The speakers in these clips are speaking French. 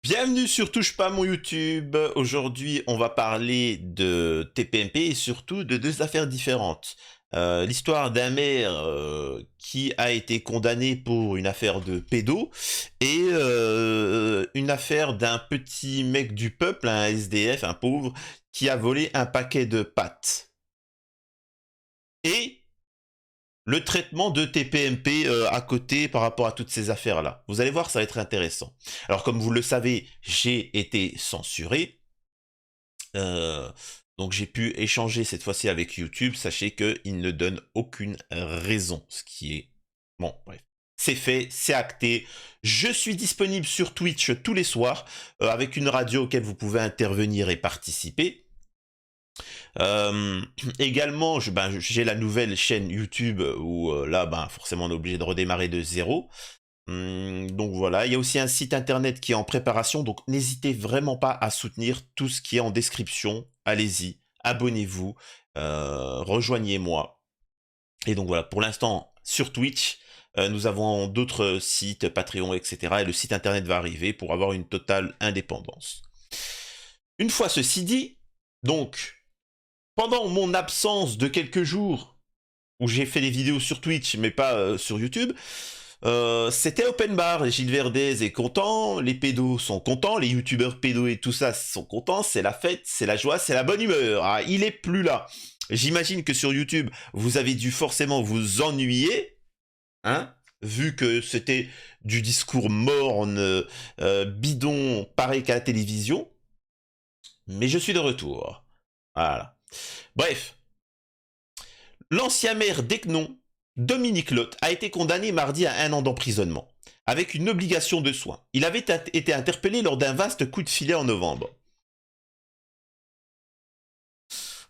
Bienvenue sur Touche pas mon YouTube. Aujourd'hui, on va parler de TPMP et surtout de deux affaires différentes. L'histoire d'un maire qui a été condamné pour une affaire de pédo et une affaire d'un petit mec du peuple, un SDF, un pauvre, qui a volé un paquet de pâtes. Et le traitement de TPMP à côté par rapport à toutes ces affaires-là. Vous allez voir, ça va être intéressant. Alors, comme vous le savez, j'ai été censuré. Euh, donc, j'ai pu échanger cette fois-ci avec YouTube. Sachez qu'il ne donne aucune raison, ce qui est... Bon, bref. C'est fait, c'est acté. Je suis disponible sur Twitch tous les soirs avec une radio auquel vous pouvez intervenir et participer. Euh, Également, j'ai la nouvelle chaîne YouTube où là, forcément, on est obligé de redémarrer de zéro. Donc voilà, il y a aussi un site internet qui est en préparation, donc n'hésitez vraiment pas à soutenir tout ce qui est en description. Allez-y, abonnez-vous, rejoignez-moi. Et donc voilà, pour l'instant, sur Twitch, nous avons d'autres sites, Patreon, etc. Et le site internet va arriver pour avoir une totale indépendance. Une fois ceci dit, donc, pendant mon absence de quelques jours, où j'ai fait des vidéos sur Twitch, mais pas sur YouTube, c'était open bar. Gilles Verdez est content, les pédos sont contents, les youtubeurs pédos et tout ça sont contents, c'est la fête, c'est la joie, c'est la bonne humeur. Ah, il est plus là. J'imagine que sur YouTube, vous avez dû forcément vous ennuyer, hein, vu que c'était du discours morne, bidon, pareil qu'à la télévision. Mais je suis de retour. Voilà. Bref, l'ancien maire d'Ecnon, Dominique Lotte, a été condamné mardi à 1 an d'emprisonnement, avec une obligation de soins. Il avait été interpellé lors d'un vaste coup de filet en novembre.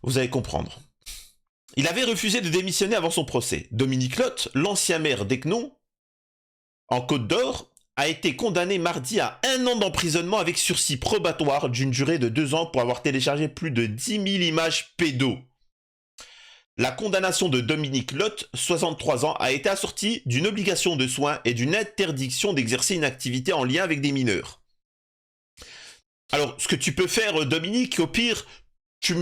Vous allez comprendre. Il avait refusé de démissionner avant son procès. Dominique Lotte, l'ancien maire d'Ecnon, en Côte d'Or, a été condamné mardi à 1 an d'emprisonnement avec sursis probatoire d'une durée de 2 ans pour avoir téléchargé plus de 10 000 images pédos. La condamnation de Dominique Lotte, 63 ans, a été assortie d'une obligation de soins et d'une interdiction d'exercer une activité en lien avec des mineurs. Alors, ce que tu peux faire, Dominique, au pire, tu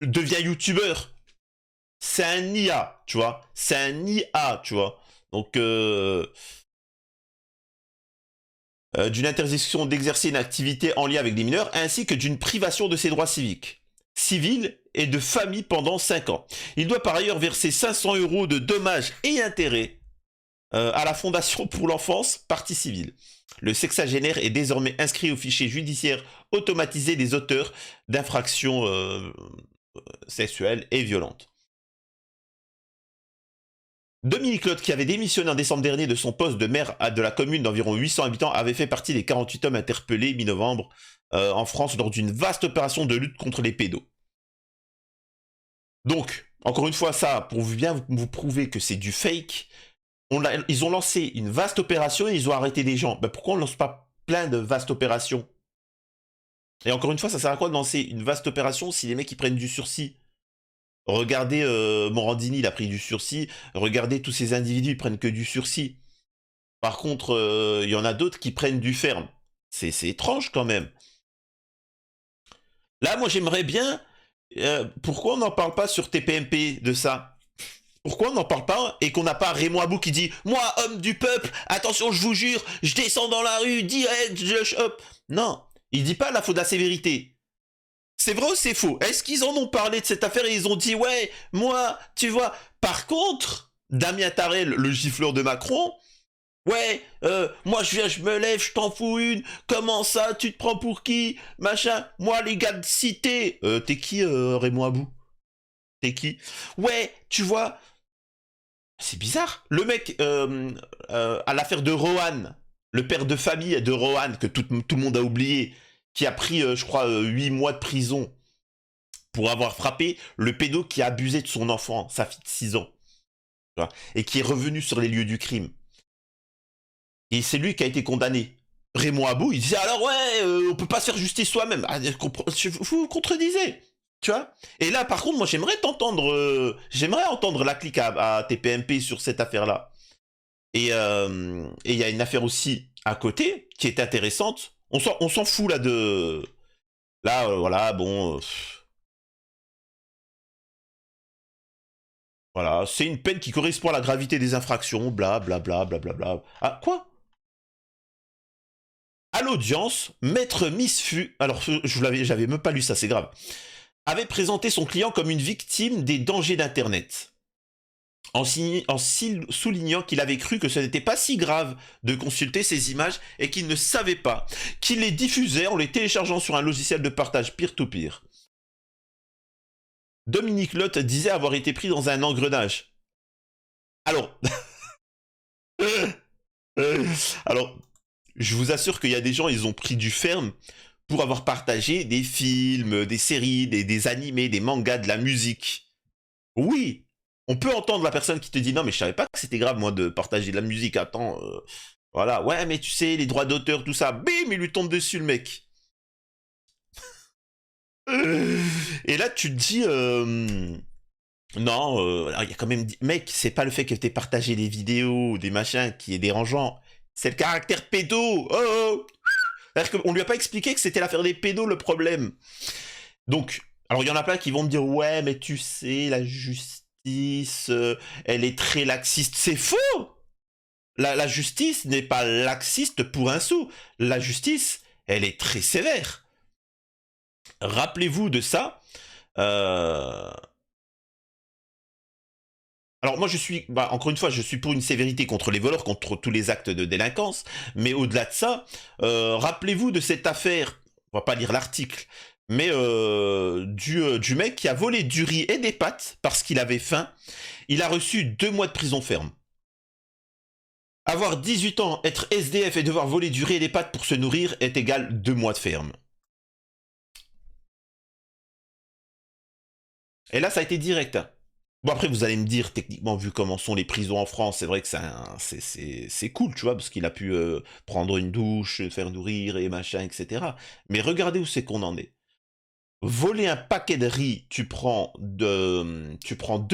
deviens youtubeur. C'est un IA, tu vois. C'est un IA, tu vois. Donc, d'une interdiction d'exercer une activité en lien avec des mineurs, ainsi que d'une privation de ses droits civiques, civils et de famille pendant 5 ans. Il doit par ailleurs verser 500 € de dommages et intérêts à la Fondation pour l'enfance, partie civile. Le sexagénaire est désormais inscrit au fichier judiciaire automatisé des auteurs d'infractions sexuelles et violentes. Dominique Lotte, qui avait démissionné en décembre dernier de son poste de maire de la commune d'environ 800 habitants, avait fait partie des 48 hommes interpellés mi-novembre en France lors d'une vaste opération de lutte contre les pédos. Donc, encore une fois, ça, pour bien vous prouver que c'est du fake, ils ont lancé une vaste opération et ils ont arrêté des gens. Ben, pourquoi on ne lance pas plein de vastes opérations? Et encore une fois, ça sert à quoi de lancer une vaste opération si les mecs ils prennent du sursis? Regardez Morandini, il a pris du sursis. Regardez tous ces individus, ils prennent que du sursis. Par contre, il y en a d'autres qui prennent du ferme. C'est étrange quand même. Là, moi j'aimerais bien... pourquoi on n'en parle pas sur TPMP de ça? Pourquoi on n'en parle pas et qu'on n'a pas Raymond Abou qui dit « Moi, homme du peuple, attention, je vous jure, je descends dans la rue, direct, je chope !» Non, il dit pas la faute de la sévérité. C'est vrai ou c'est faux? Est-ce qu'ils en ont parlé de cette affaire et ils ont dit « Ouais, moi, tu vois... » Par contre, Damien Tarel, le gifleur de Macron, « Ouais, moi je viens, je me lève, je t'en fous une, comment ça, tu te prends pour qui? Machin, moi les gars de cité... T'es qui, Raymond Abou? T'es qui? Ouais, tu vois... » C'est bizarre. Le mec, à l'affaire de Rohan, le père de famille de Rohan, que tout le monde a oublié, qui a pris, je crois, 8 mois de prison pour avoir frappé le pédo qui a abusé de son enfant, sa fille de 6 ans, tu vois, et qui est revenu sur les lieux du crime. Et c'est lui qui a été condamné. Raymond Abou, il disait alors ouais, on peut pas se faire justice soi-même. Ah, vous vous contredisez. Tu vois. Et là, par contre, moi, j'aimerais j'aimerais entendre la clique à TPMP sur cette affaire-là. Et il y a une affaire aussi à côté qui est intéressante. On s'en fout là de... Là, voilà, bon... voilà, c'est une peine qui correspond à la gravité des infractions, bla bla bla bla bla bla. Ah, quoi? À l'audience, Maître Misfu... Alors, j'avais même pas lu ça, c'est grave. Avait présenté son client comme une victime des dangers d'Internet. Soulignant qu'il avait cru que ce n'était pas si grave de consulter ces images et qu'il ne savait pas qu'il les diffusait en les téléchargeant sur un logiciel de partage peer-to-peer. Dominique Lotte disait avoir été pris dans un engrenage. Alors, alors, je vous assure qu'il y a des gens, ils ont pris du ferme pour avoir partagé des films, des séries, des animés, des mangas, de la musique. Oui, on peut entendre la personne qui te dit non mais je savais pas que c'était grave moi de partager de la musique, attends, voilà, ouais mais tu sais, les droits d'auteur, tout ça, bim, il lui tombe dessus le mec. Et là tu te dis, non, il y a quand même, mec, c'est pas le fait que t'aies partagé des vidéos, des machins qui est dérangeant, c'est le caractère pédo, oh, oh. C'est-à-dire qu'on lui a pas expliqué que c'était l'affaire des pédos le problème. Donc, alors il y en a plein qui vont me dire ouais mais tu sais, la justice, elle est très laxiste. C'est faux. La justice n'est pas laxiste pour un sou. La justice, elle est très sévère. Rappelez-vous de ça. Euh, Alors moi je suis, encore une fois, je suis pour une sévérité contre les voleurs, contre tous les actes de délinquance, mais au-delà de ça, rappelez-vous de cette affaire, on va pas lire l'article, mais du mec qui a volé du riz et des pâtes parce qu'il avait faim, il a reçu 2 mois de prison ferme. Avoir 18 ans, être SDF et devoir voler du riz et des pâtes pour se nourrir est égal 2 mois de ferme. Et là ça a été direct, hein. Bon après vous allez me dire, techniquement vu comment sont les prisons en France, c'est vrai que c'est cool, tu vois, parce qu'il a pu prendre une douche, faire nourrir et machin, etc. Mais regardez où c'est qu'on en est. Voler un paquet de riz, tu prends 2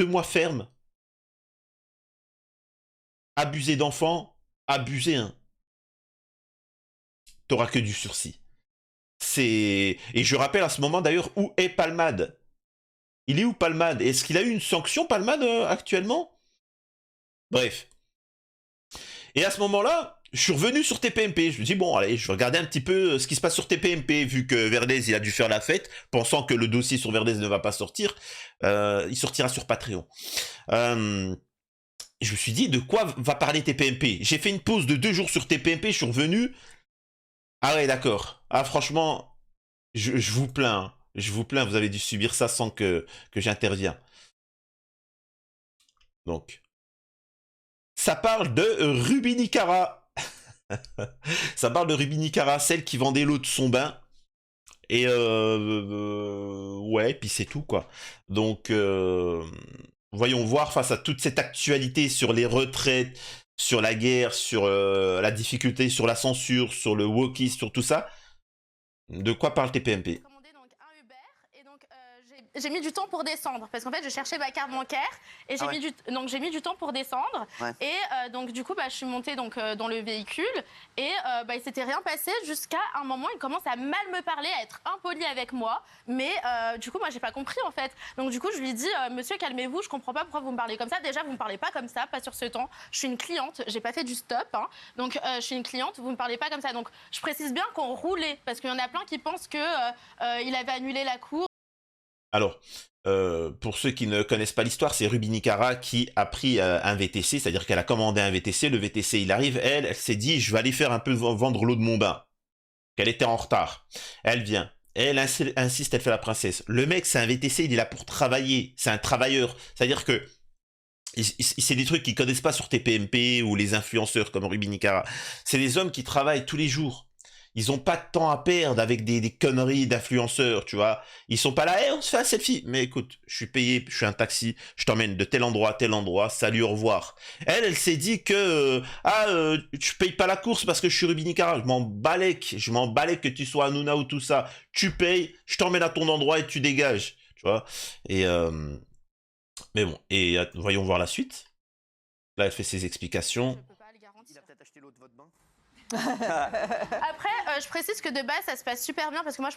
mois ferme. Abuser d'enfants, abuser, hein. T'auras que du sursis. Et je rappelle à ce moment d'ailleurs où est Palmade. Il est où Palmade? Est-ce qu'il a eu une sanction Palmade actuellement? Bref. Et à ce moment-là, je suis revenu sur TPMP. Je me dis, bon, allez, je vais regarder un petit peu ce qui se passe sur TPMP, vu que Verdez, il a dû faire la fête, pensant que le dossier sur Verdez ne va pas sortir. Il sortira sur Patreon. Je me suis dit, de quoi va parler TPMP? J'ai fait une pause de 2 jours sur TPMP, je suis revenu. Ah ouais, d'accord. Ah, franchement, je vous plains, hein. Je vous plains, vous avez dû subir ça sans que j'intervienne. Donc, ça parle de Ruby Nicara. Ça parle de Ruby Nicara, celle qui vendait l'eau de son bain. Et ouais, puis c'est tout quoi. Donc voyons voir face à toute cette actualité sur les retraites, sur la guerre, sur la difficulté, sur la censure, sur le wokisme, sur tout ça. De quoi parle TPMP? Commandé donc un Uber et donc j'ai mis du temps pour descendre parce qu'en fait je cherchais ma carte bancaire et j'ai mis du temps pour descendre. Ouais. Et donc du coup je suis montée donc dans le véhicule et il s'était rien passé jusqu'à un moment il commence à mal me parler, à être impoli avec moi, mais du coup moi j'ai pas compris en fait. Donc du coup je lui dis monsieur calmez-vous, je comprends pas pourquoi vous me parlez comme ça. Déjà vous me parlez pas comme ça, pas sur ce temps. Je suis une cliente, j'ai pas fait du stop, hein. Donc je suis une cliente, vous me parlez pas comme ça. Donc je précise bien qu'on roulait parce qu'il y en a plein qui pensent que il avait annulé la cour. Alors, pour ceux qui ne connaissent pas l'histoire, c'est Ruby Nicara qui a pris un VTC, c'est-à-dire qu'elle a commandé un VTC, le VTC il arrive, elle s'est dit je vais aller faire un peu vendre l'eau de mon bain. Qu'elle était en retard. Elle vient. Elle insiste, elle fait la princesse. Le mec, c'est un VTC, il est là pour travailler. C'est un travailleur. C'est-à-dire que c'est des trucs qu'ils connaissent pas sur TPMP ou les influenceurs comme Ruby Nicara. C'est des hommes qui travaillent tous les jours. Ils ont pas de temps à perdre avec des conneries d'influenceurs, tu vois. Ils sont pas là, hey, on se fait un selfie. Mais écoute, je suis payé, je suis un taxi, je t'emmène de tel endroit à tel endroit, salut, au revoir. Elle s'est dit que, tu payes pas la course parce que je suis Ruby Nicara. Je m'en balèque que tu sois Hanouna ou tout ça. Tu payes, je t'emmène à ton endroit et tu dégages, tu vois. Et, mais bon, et voyons voir la suite. Là, elle fait ses explications. Je peux pas le garantir. Il a peut-être acheté l'eau de votre bain. Après, je précise que de base, ça se passe super bien parce que moi, je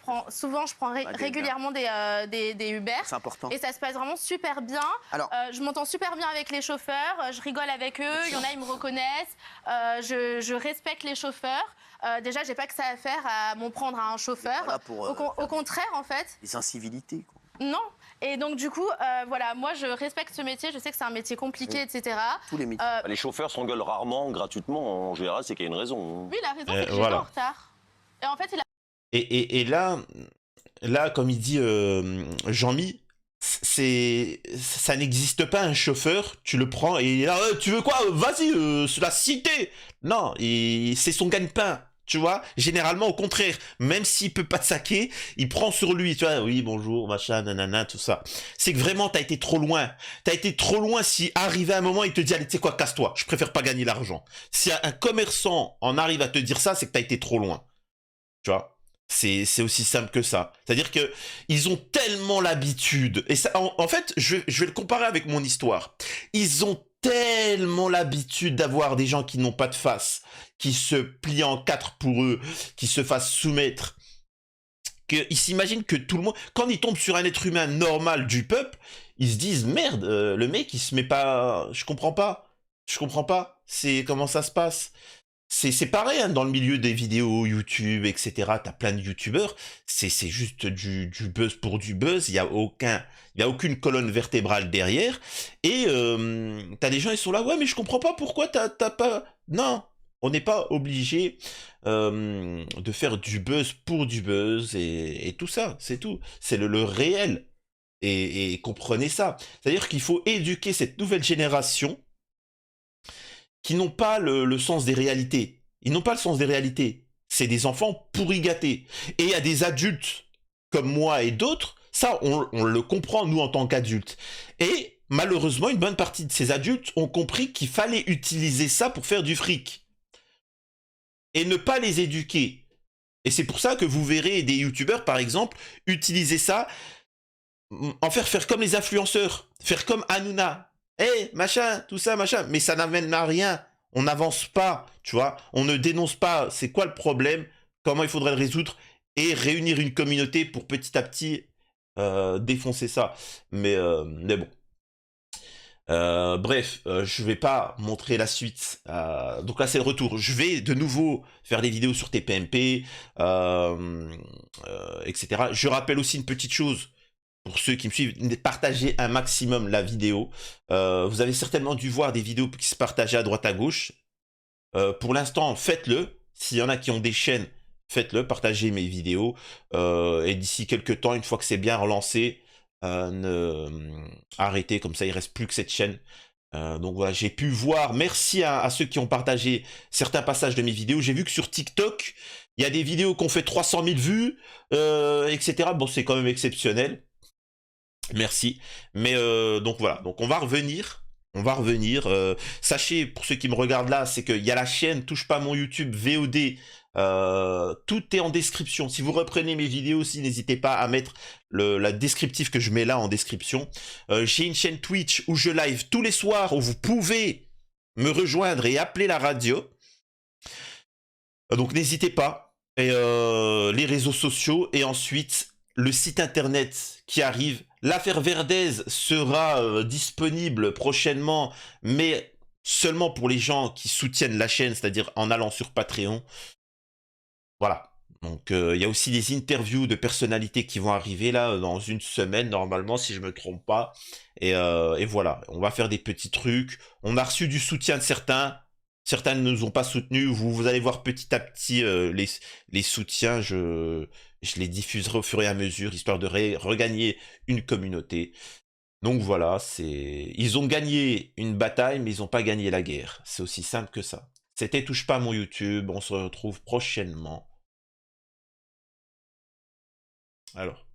prends régulièrement des Uber. C'est important. Et ça se passe vraiment super bien. Alors, je m'entends super bien avec les chauffeurs. Je rigole avec eux. Il y en a, ils me reconnaissent. Je respecte les chauffeurs. Déjà, j'ai pas que ça à faire à m'en prendre à un chauffeur. Au contraire, en fait. Les incivilités, quoi. Non. Et donc, du coup, voilà, moi, je respecte ce métier. Je sais que c'est un métier compliqué, oui. etc. Tous les métiers. Les chauffeurs s'engueulent rarement, gratuitement. En général, c'est qu'il y a une raison. Oui, la raison, c'est que j'étais en retard. Et en fait, et là, comme il dit Jean-Mi, ça n'existe pas un chauffeur, tu le prends et il est là, tu veux quoi, vas-y, c'est la cité. Non, c'est son gagne-pain. Tu vois, généralement au contraire, même s'il peut pas te saquer, il prend sur lui, tu vois, oui, bonjour, machin, nanana, tout ça. C'est que vraiment, t'as été trop loin. T'as été trop loin si arrivé à un moment, il te dit, allez, tu sais quoi, casse-toi, je préfère pas gagner l'argent. Si un commerçant en arrive à te dire ça, c'est que t'as été trop loin. Tu vois, c'est aussi simple que ça. C'est-à-dire que ils ont tellement l'habitude, et ça, en fait, je vais le comparer avec mon histoire. Ils ont tellement l'habitude d'avoir des gens qui n'ont pas de face, qui se plient en quatre pour eux, qui se fassent soumettre, qu'ils s'imaginent que tout le monde, quand ils tombent sur un être humain normal du peuple, ils se disent merde, le mec il se met pas, je comprends pas, c'est comment ça se passe. C'est pareil hein, dans le milieu des vidéos YouTube, etc. T'as plein de youtubeurs, c'est juste du buzz pour du buzz. Il y a aucune colonne vertébrale derrière. Et t'as des gens ils sont là, ouais mais je comprends pas pourquoi t'as pas. Non, on n'est pas obligé de faire du buzz pour du buzz et tout ça, c'est tout. C'est le réel. Et comprenez ça. C'est-à-dire qu'il faut éduquer cette nouvelle génération qui n'ont pas le sens des réalités. Ils n'ont pas le sens des réalités. C'est des enfants pourri gâtés. Et il y a des adultes comme moi et d'autres, ça on le comprend nous en tant qu'adultes. Et malheureusement, une bonne partie de ces adultes ont compris qu'il fallait utiliser ça pour faire du fric. Et ne pas les éduquer. Et c'est pour ça que vous verrez des youtubeurs, par exemple, utiliser ça, en faire comme les influenceurs, faire comme Hanouna. Machin, tout ça, machin. Mais ça n'amène à rien. On n'avance pas, tu vois. On ne dénonce pas. C'est quoi le problème? Comment il faudrait le résoudre? Et réunir une communauté pour petit à petit défoncer ça. Mais bon. Bref, je vais pas montrer la suite. Donc là, c'est le retour. Je vais de nouveau faire des vidéos sur TPMP, etc. Je rappelle aussi une petite chose. Pour ceux qui me suivent, partagez un maximum la vidéo. Vous avez certainement dû voir des vidéos qui se partageaient à droite à gauche. Pour l'instant, faites-le. S'il y en a qui ont des chaînes, faites-le. Partagez mes vidéos. Et d'ici quelques temps, une fois que c'est bien relancé, arrêtez. Comme ça, il ne reste plus que cette chaîne. Donc voilà, j'ai pu voir. Merci à ceux qui ont partagé certains passages de mes vidéos. J'ai vu que sur TikTok, il y a des vidéos qui ont fait 300 000 vues, etc. Bon, c'est quand même exceptionnel. Merci. Mais donc voilà, donc on va revenir. Sachez, pour ceux qui me regardent là, c'est qu'il y a la chaîne Touche pas mon YouTube VOD. Tout est en description. Si vous reprenez mes vidéos aussi, n'hésitez pas à mettre la descriptif que je mets là en description. J'ai une chaîne Twitch où je live tous les soirs, où vous pouvez me rejoindre et appeler la radio. Donc n'hésitez pas. Et les réseaux sociaux et ensuite le site internet qui arrive. L'affaire Verdez sera disponible prochainement, mais seulement pour les gens qui soutiennent la chaîne, c'est-à-dire en allant sur Patreon. Voilà. Donc il y a aussi des interviews de personnalités qui vont arriver là dans une semaine normalement, si je me trompe pas. Et voilà, on va faire des petits trucs. On a reçu du soutien de certains. Certains ne nous ont pas soutenus. Vous allez voir petit à petit les soutiens. Je les diffuserai au fur et à mesure, histoire de regagner une communauté. Donc voilà, ils ont gagné une bataille, mais ils n'ont pas gagné la guerre. C'est aussi simple que ça. C'était Touche pas à mon YouTube. On se retrouve prochainement. Alors.